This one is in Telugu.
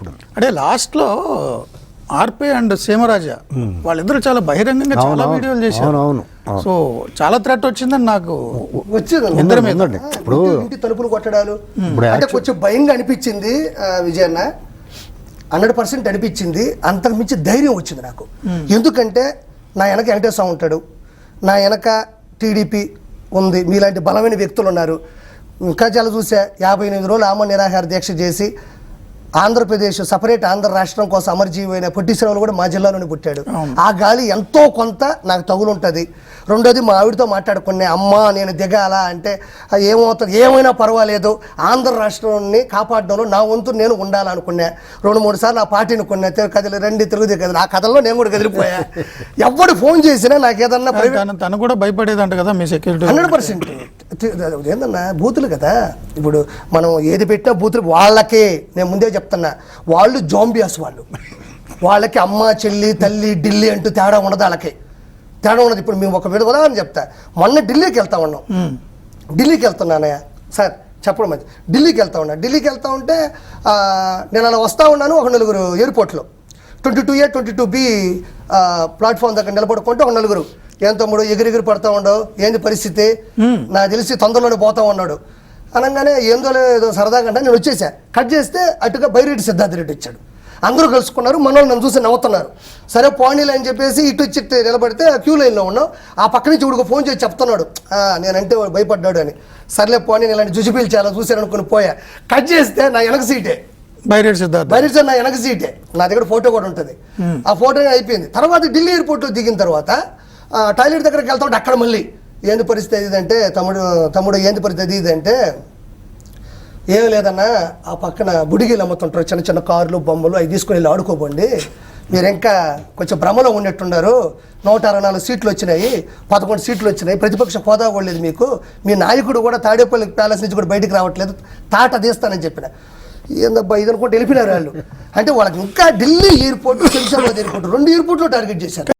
ఇప్పుడు. అంటే లాస్ట్లో ఆర్పి అండ్ సీమరాజా వాళ్ళిద్దరూ చాలా బహిరంగంగా చాలా వీడియోలు చేశారు. అవును. సో చాలా థ్రెట్ వచ్చిందని నాకు వచ్చేది ఇప్పుడు ఇంటి తలుపులు కొట్టడాలు అంటే కొంచెం భయంగా అనిపించింది విజయన్న. 100% అనిపించింది. అంతకు మించి ధైర్యం వచ్చింది నాకు. ఎందుకంటే నా వెనక వెంకటేశ్వర ఉంటాడు, నా వెనక టీడీపీ ఉంది, మీలాంటి బలమైన వ్యక్తులు ఉన్నారు. ఇంకా చాలా చూసా. 58 రోజులు ఆమరణ నిరాహార దీక్ష చేసి ఆంధ్రప్రదేశ్ సపరేట్ ఆంధ్ర రాష్ట్రం కోసం అమరజీవైన పొట్టి శ్రీరాములు కూడా మా జిల్లాలోనే పుట్టాడు. ఆ గాలి ఎంతో కొంత నాకు తగులుంటుంది. రెండోది మా ఆవిడతో మాట్లాడుకునే, అమ్మ నేను దిగాల అంటే ఏమవుతుంది, ఏమైనా పర్వాలేదు, ఆంధ్ర రాష్ట్రాన్ని కాపాడడంలో నా వంతు నేను ఉండాలనుకున్నా. 2-3 సార్లు ఆ పార్టీని కొన్నా, కదిలి రండి తిరుగుదే కదిలి, ఆ కథల్లో నేను కూడా కదిలిపోయా. ఎవడు ఫోన్ చేసినా నాకు ఏదన్నా తను కూడా భయపడేదంట కదా మీ సెక్యూరిటీ. 100% ఏందన్నా బూతులు కదా. ఇప్పుడు మనం ఏది పెట్టినా బూతులు వాళ్ళకే. నేను ముందే చెప్తున్నా, వాళ్ళు జోంబియాస్. వాళ్ళకి అమ్మ చెల్లి తల్లి ఢిల్లీ అంటూ తేడా ఉండదు. వాళ్ళకి తేడా ఉండదు. ఇప్పుడు మేము ఒక ఉదాహరణ చెప్తా. మొన్న ఢిల్లీకి వెళ్తా ఉన్నాం. ఢిల్లీకి వెళ్తున్నానయ్యా సార్ చెప్పడం మంచి. ఢిల్లీకి వెళ్తా ఉంటే నేను అలా వస్తూ ఉన్నాను. ఒక 4 ఎయిర్పోర్ట్లో 22A 22B ప్లాట్ఫామ్ దగ్గర నిలబడుకుంటే ఒక 4 ఏం తమ్ముడు ఎగిరెగిరి పడతా ఉండవు, ఏంది పరిస్థితి, నాకు తెలిసి తొందరలోనే పోతా ఉన్నాడు అనగానే ఏందో లేదో సరదాగా అంటే నేను వచ్చేసా. కట్ చేస్తే అటుగా బైరెడ్డి సిద్ధార్థ రెడ్డి వచ్చాడు. అందరూ కలుసుకున్నారు. మనోళ్ళు నన్ను చూసి నవ్వుతున్నారు. సరే పోనీలు అని చెప్పేసి ఇటు వచ్చి నిలబడితే క్యూ లైన్లో ఉన్నాం. ఆ పక్క నుంచి ఇప్పుడు ఫోన్ చేసి చెప్తున్నాడు నేనంటే భయపడ్డాడు అని. సర్లే పోనీ ఇలాంటి జుజుపీలు చాలా చూశాను అనుకుని పోయా. కట్ చేస్తే నా వెనక సీటే బైరెడ్డి సిద్ధార్థ నా వెనక సీటే. నా దగ్గర ఫోటో కూడా ఉంటుంది. ఆ ఫోటో అయిపోయింది. తర్వాత ఢిల్లీ ఎయిర్పోర్ట్లో దిగిన తర్వాత టాయిలెట్ దగ్గరికి వెళ్తా ఉంటే అక్కడ మళ్ళీ ఏంది పరిస్థితి ఇదంటే తమ్ముడు ఏంది పరిస్థితి ఇదంటే ఏం లేదన్నా ఆ పక్కన బుడిగీలు అమ్ముతుంటారు, చిన్న చిన్న కార్లు బొమ్మలు, అవి తీసుకుని వెళ్ళి ఆడుకోబండి, మీరు ఇంకా కొంచెం భ్రమలో ఉన్నట్టున్నారు. 164 సీట్లు వచ్చినాయి, 11 సీట్లు వచ్చినాయి, ప్రతిపక్ష హోదా కూడా లేదు మీకు, మీ నాయకుడు కూడా తాడేపల్లి ప్యాలెస్ నుంచి కూడా బయటికి రావట్లేదు, తాట తీస్తానని చెప్పిన. ఏందబ్బా ఇది అనుకుంటే వెళ్ళిపోయినారు వాళ్ళు. అంటే వాళ్ళకి ఇంకా ఢిల్లీ ఎయిర్పోర్ట్, శంషాబాద్ ఎయిర్పోర్ట్ 2 ఎయిర్పోర్ట్లో టార్గెట్ చేశారు.